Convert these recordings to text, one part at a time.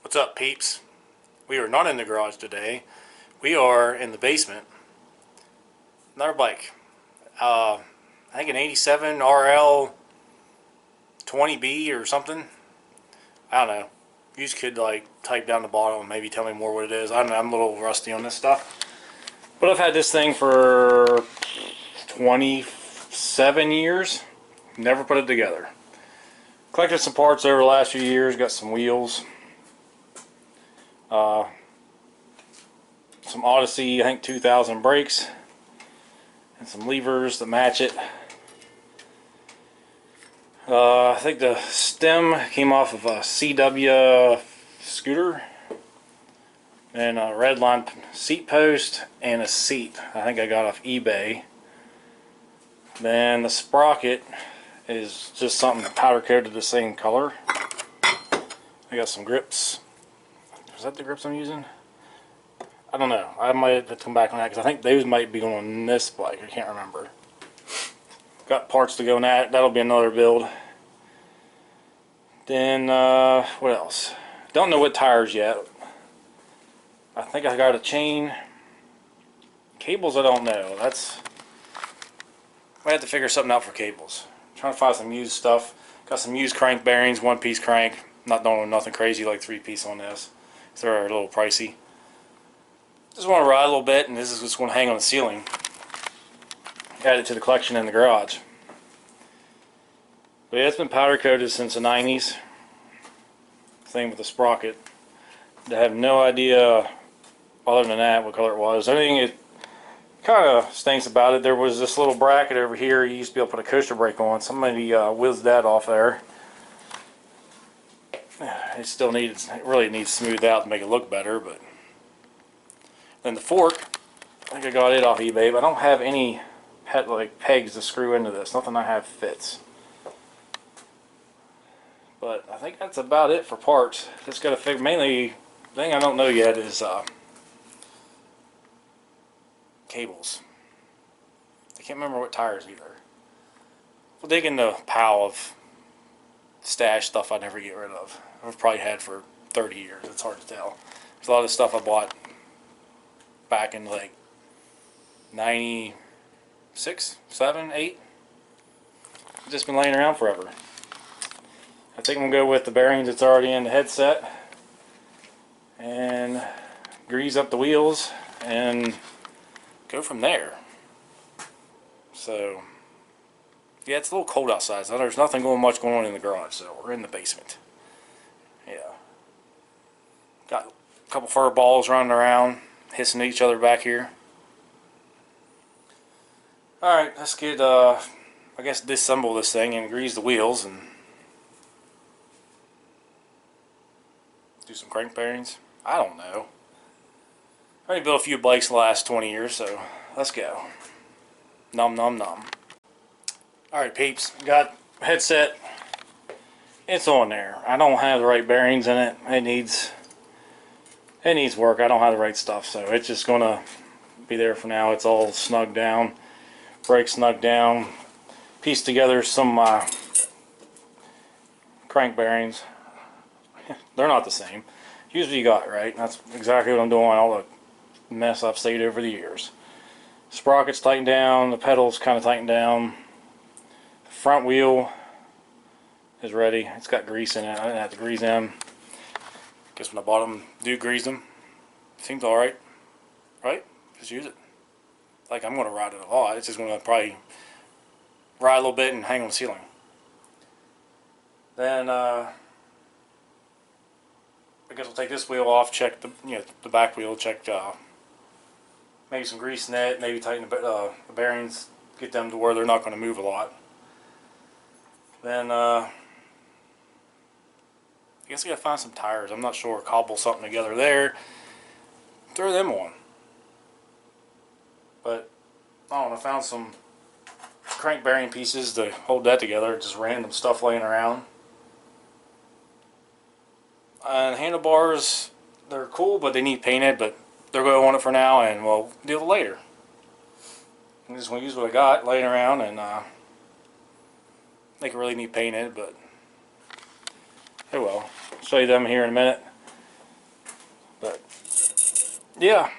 What's up, peeps? We are not in the garage today. We are in the basement. Another bike. I think an 87 RL-20b or something. I don't know. You just could like type down the bottom and maybe tell me more what it is. I don't know. I'm a little rusty on this stuff. But I've had this thing for 27 years. Never put it together. Collected some parts over the last few years. Got some wheels. Some Odyssey, I think 2000 brakes, and some levers to match it. I think the stem came off of a CW scooter, and a Redline seat post, and a seat I think I got off eBay. Then the sprocket is just something powder coated the same color. I got some grips. Is that the grips I'm using? I don't know. I might have to come back on that because I think those might be going on this bike. I can't remember. Got parts to go on that. That'll be another build. Then, what else? Don't know what tires yet. I think I got a chain. Cables, I don't know. I have to figure something out for cables. I'm trying to find some used stuff. Got some used crank bearings, one-piece crank. Not doing nothing crazy like three-piece on this. They're a little pricey. Just want to ride a little bit, and this is just going to hang on the ceiling. Add it to the collection in the garage. But yeah, it's been powder coated since the 90s. Same with the sprocket. I have no idea, other than that, what color it was. Everything it kind of stinks about it. There was this little bracket over here you used to be able to put a coaster brake on. Somebody whizzed that off there. It really needs smoothed out to make it look better, but then the fork, I think I got it off eBay, but I don't have any pegs to screw into this. Nothing I have fits. But I think that's about it for parts. Just got to figure. Mainly, the thing I don't know yet is cables. I can't remember what tires either. We'll dig in the pile of stash stuff I never get rid of. I've probably had for 30 years. It's hard to tell. There's a lot of stuff I bought back in like 96, 7, 8. It's just been laying around forever. I think I'm going to go with the bearings that's already in the headset and grease up the wheels and go from there. So yeah, it's a little cold outside, so there's nothing much going on in the garage, so we're in the basement. Yeah. Got a couple fur balls running around, hissing at each other back here. Alright, let's get, I guess, disassemble this thing and grease the wheels and do some crank bearings. I don't know. I already built a few bikes in the last 20 years, so let's go. Nom nom nom. Alright, peeps, got headset. It's on there. I don't have the right bearings in it. It needs work. I don't have the right stuff, so it's just gonna be there for now. It's all snugged down, brakes snugged down, pieced together some crank bearings. They're not the same. Use what you got, right? That's exactly what I'm doing. All the mess I've saved over the years. Sprocket's tightened down. The pedals kind of tightened down. The front wheel is ready. It's got grease in it. I didn't have to grease them. Guess when I bought them, do grease them. Seems alright. Right? Just use it. Like, I'm going to ride it a lot. It's just going to probably ride a little bit and hang on the ceiling. Then, I guess we'll take this wheel off, check the back wheel, check maybe some grease in it, maybe tighten the bearings, get them to where they're not going to move a lot. Then, I guess we gotta find some tires. I'm not sure. Cobble something together there. Throw them on. But I don't know. I found some crank bearing pieces to hold that together. Just random stuff laying around. And handlebars, they're cool, but they need painted. But they're going to want it for now, and we'll deal with it later. I'm just going to use what I got laying around, and they could really need painted, but oh well. I'll show you them here in a minute. yeah,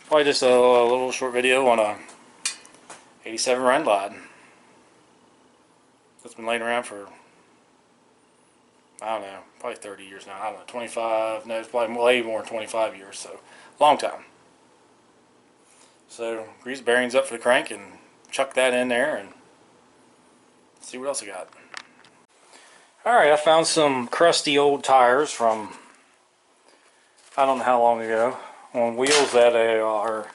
probably just a little short video on a 87 Redline that's been laying around for, I don't know, probably 30 years now. I don't know, 25, no, it's probably way more than 25 years, so long time. So grease bearings up for the crank and chuck that in there and see what else I got. Alright, I found some crusty old tires from I don't know how long ago on wheels that are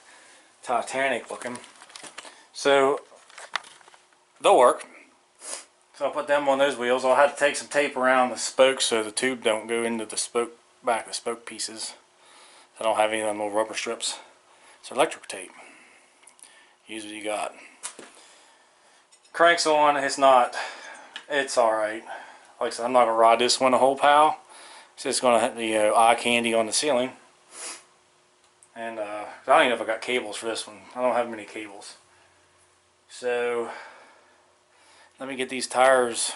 Titanic looking. So they'll work. So I'll put them on those wheels. I'll have to take some tape around the spokes so the tube don't go into the spoke, back of the spoke pieces. I don't have any of them little rubber strips. So electric tape. Use what you got. Crank's on. It's alright. Like I said, I'm not going to ride this one the whole pal. It's just going to hit the eye candy on the ceiling. And I don't even know if I got cables for this one. I don't have many cables. So let me get these tires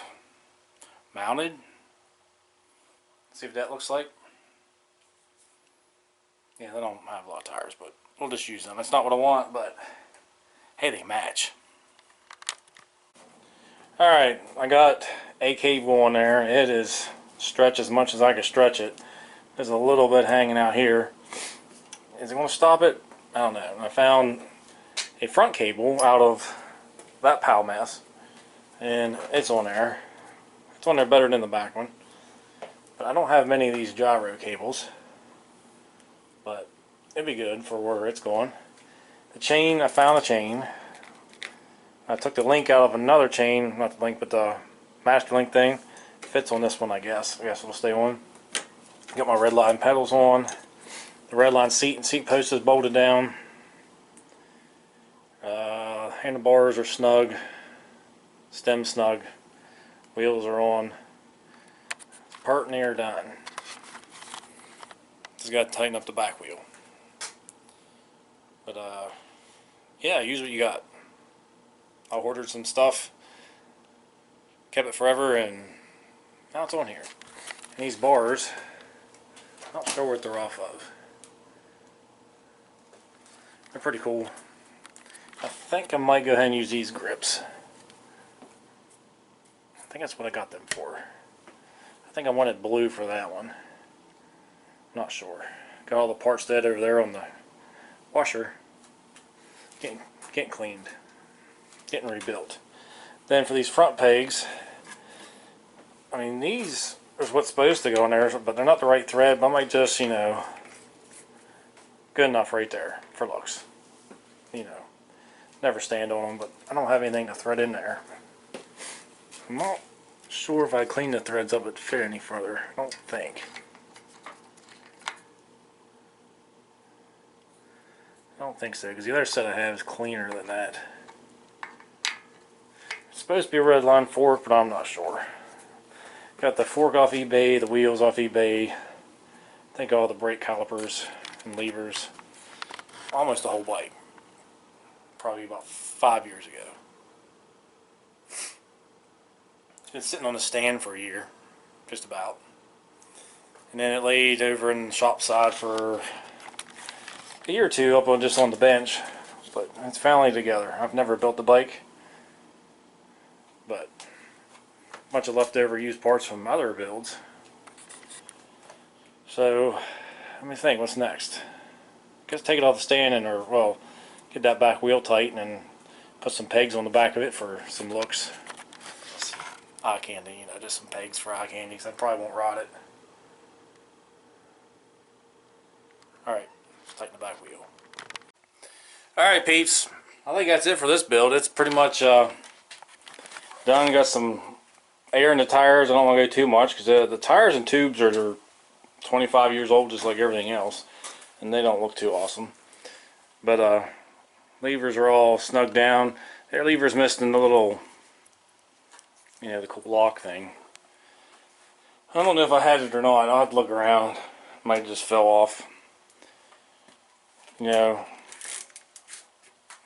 mounted. See what that looks like. Yeah, they don't have a lot of tires, but we'll just use them. That's not what I want, but hey, they match. Alright, I got a cable on there. It is stretched as much as I can stretch it. There's a little bit hanging out here. Is it going to stop it? I don't know. I found a front cable out of that pal mess, and it's on there. It's on there better than the back one. But I don't have many of these gyro cables, but it'd be good for where it's going. The chain, I found a chain. I took the link out of another chain, not the link, but the master link thing. Fits on this one, I guess. I guess it'll stay on. Got my Redline pedals on. The Redline seat and seat post is bolted down. Handlebars are snug. Stem snug. Wheels are on. Part near done. Just got to tighten up the back wheel. But yeah, use what you got. I ordered some stuff, kept it forever, and now it's on here. And these bars, not sure what they're off of. They're pretty cool. I think I might go ahead and use these grips. I think that's what I got them for. I think I wanted blue for that one. Not sure. Got all the parts dead over there on the washer. Getting cleaned. Getting rebuilt. Then for these front pegs, I mean, these is what's supposed to go in there, but they're not the right thread. But I might just, you know, good enough right there for looks. You know, never stand on them, but I don't have anything to thread in there. I'm not sure if I clean the threads up it'd fit any further. I don't think. I don't think so, because the other set I have is cleaner than that. It's supposed to be a Redline fork, but I'm not sure. Got the fork off eBay, the wheels off eBay. I think all the brake calipers and levers. Almost the whole bike. Probably about 5 years ago. It's been sitting on a stand for a year, just about. And then it laid over in the shop side for a year or two up on just on the bench. But it's finally together. I've never built the bike, but a bunch of leftover used parts from other builds. So let me think, what's next? I guess take it off the stand and, or well, get that back wheel tight and put some pegs on the back of it for some looks. Eye candy, you know, just some pegs for eye candy, because I probably won't rod it. Alright, let's tighten the back wheel. Alright peeps, I think that's it for this build. It's pretty much done. Got some air in the tires. I don't want to go too much, because the tires and tubes are 25 years old just like everything else, and they don't look too awesome. But levers are all snugged down. Their lever's missing the little, you know, the cool lock thing. I don't know if I had it or not. I'll have to look around. Might have just fell off. You know,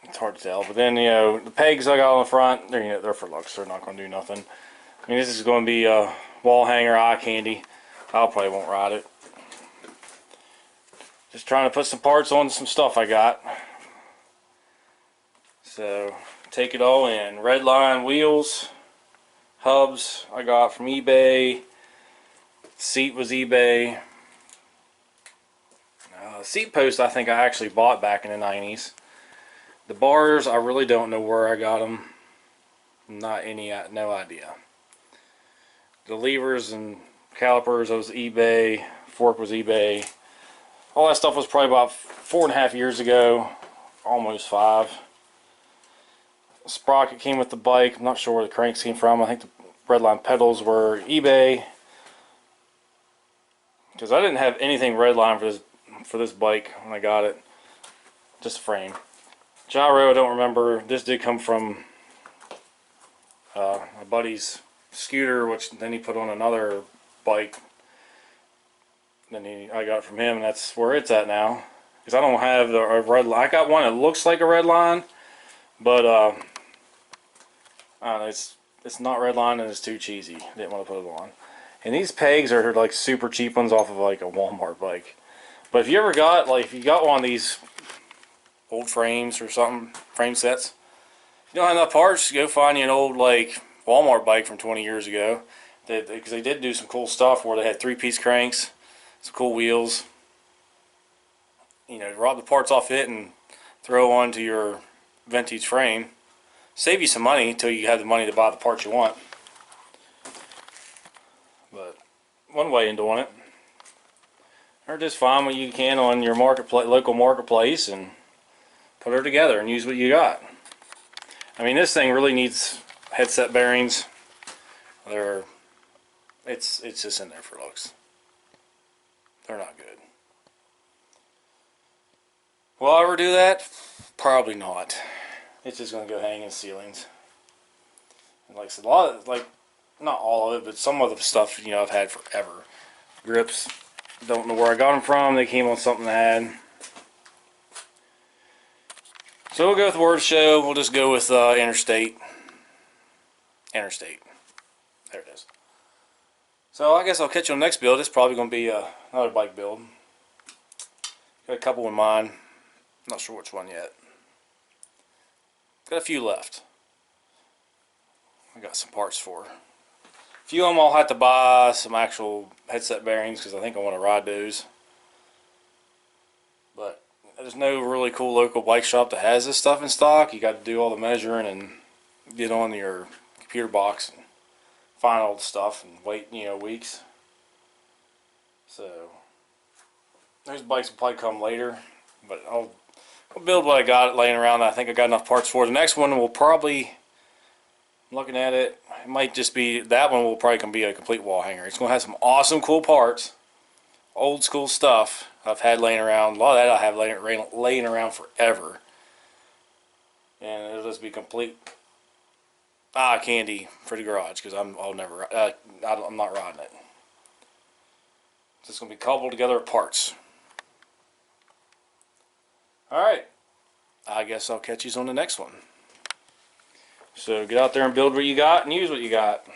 it's hard to tell. But then, you know, the pegs I got on the front, they're, you know, they're for looks. They're not going to do nothing. I mean, this is going to be a wall hanger eye candy. I probably won't ride it. Just trying to put some parts on some stuff I got. So take it all in. Redline wheels, hubs I got from eBay. Seat was eBay. Seat post I think I actually bought back in the 90s. The bars I really don't know where I got them. No idea. The levers and calipers was eBay. Fork was eBay. All that stuff was probably about 4.5 years ago, almost 5. The sprocket came with the bike. I'm not sure where the cranks came from. I think the Redline pedals were eBay, because I didn't have anything Redline for this bike when I got it. Just a frame. Gyro I don't remember. This did come from my buddy's scooter, which then he put on another bike. Then I got it from him, and that's where it's at now. Because I don't have a Redline. I got one that looks like a Redline, but I don't know, it's not Redline and it's too cheesy. Didn't want to put it on. And these pegs are like super cheap ones off of like a Walmart bike. But if you ever got, like, if you got one of these old frames or something, frame sets, if you don't have enough parts, go find you an old like Walmart bike from 20 years ago. Because they did do some cool stuff where they had 3-piece cranks, some cool wheels. You know, rob the parts off it and throw onto your vintage frame. Save you some money until you have the money to buy the parts you want. But one way into doing it. Or just find what you can on your local marketplace and put her together and use what you got. I mean, this thing really needs headset bearings. It's just in there for looks. They're not good. Will I ever do that? Probably not. It's just going to go hang in ceilings. And like I said, a lot of, like, not all of it, but some of the stuff, you know, I've had forever. Grips, don't know where I got them from. They came on something I had. So we'll go with word show. We'll just go with interstate. Interstate. There it is. So I guess I'll catch you on the next build. It's probably going to be another bike build. Got a couple in mind. Not sure which one yet. Got a few left. I got some parts for. A few of them I'll have to buy some actual headset bearings because I think I want to ride those. But there's no really cool local bike shop that has this stuff in stock. You got to do all the measuring and get on your computer box and find all the stuff and wait, you know, weeks. So those bikes will probably come later, but I'll build what I got laying around. I think I got enough parts for. The next one will probably, I'm looking at it, it might just be, that one will probably be a complete wall hanger. It's going to have some awesome cool parts, old school stuff I've had laying around. A lot of that I have laying around forever. And it'll just be complete candy for the garage because I'm not riding it. It's just going to be cobbled together with parts. Alright, I guess I'll catch you on the next one. So get out there and build what you got and use what you got.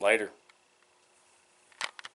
Later.